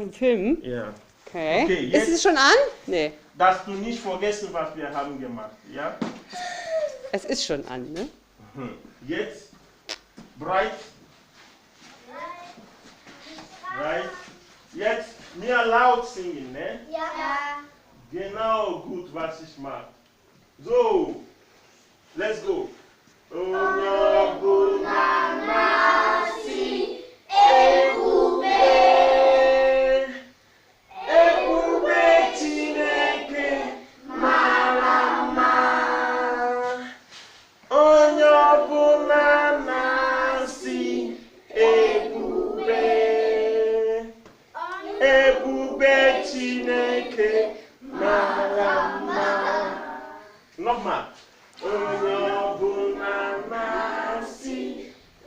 einen Film? Ja. Okay. Okay, Ist es schon an? Nee. Dass du nicht vergessen, was wir haben gemacht, ja? Es ist schon an, ne? Jetzt breit. Breit. Jetzt mir laut singen, ne? Ja. Genau gut, was ich mache. So, let's go. OBUNA, EBUBEE, EBUBEE Chineke, Marama. OBUNA, EBUBEE, EBUBEE Chineke, Marama. Nochmal. OBUNA,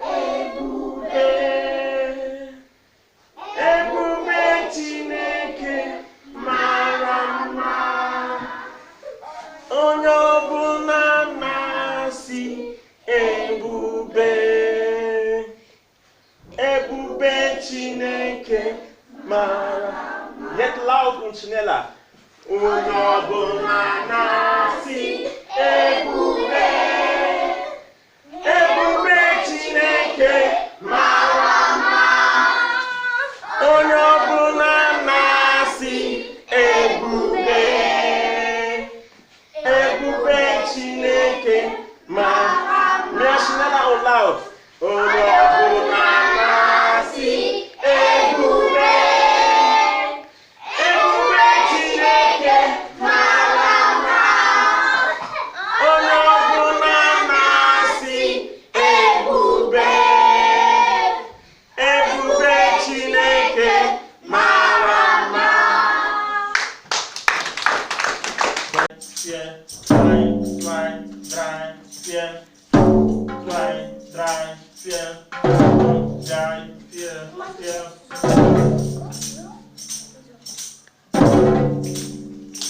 EBUBEE, EBUBEE Chineke, Marama. OBUNA, EBUBEE, EBUBEE Chineke, Marama. Jetzt laut und schneller. OBUNA, EBUBEE, EBUBEE Chineke, Marama. OBUNA, EBUBEE, EBUBEE Chineke, Marama. Mehr schneller und laut. OBUNA,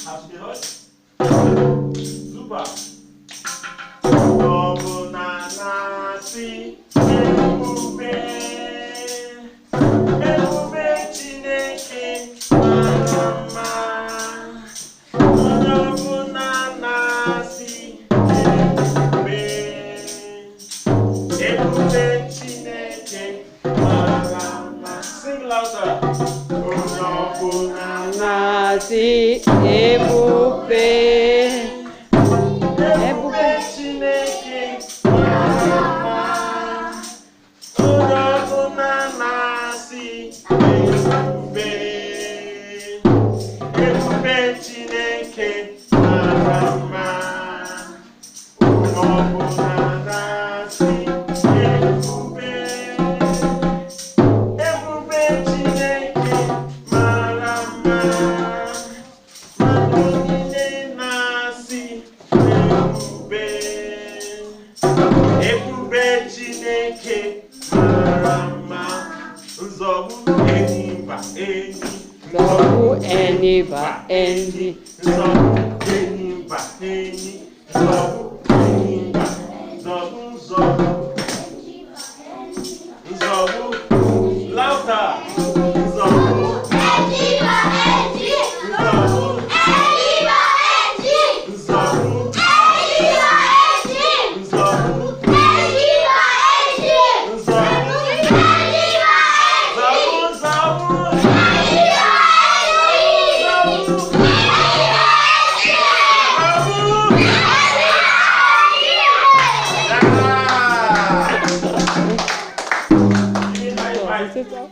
Hast du gehört? Super. OBUNA, EBUBEE, EBUBEE Chineke, Marama. OBUNA, EBUBEE, EBUBEE Chineke, Marama. Sing louder. OBUNA, EBUBEE, EBUBEE Chineke, Marama. OBUNA, EBUBEE, EBUBEE Chineke, Marama. OBUNA, EBUBEE, EBUBEE Chineke, Marama. EBUBEE Chineke, Marama. Nzobu eniba eni, Nzobu eniba eni, Nzobu eniba eni, Nzobu eniba, Nzobu Nzobu, Nzobu, louder. Nzobu eniba eni, Nzobu eniba eni, Nzobu eniba eni, Nzobu eniba eni, Nzobu eniba eni, Nzobu Ist jetzt auch?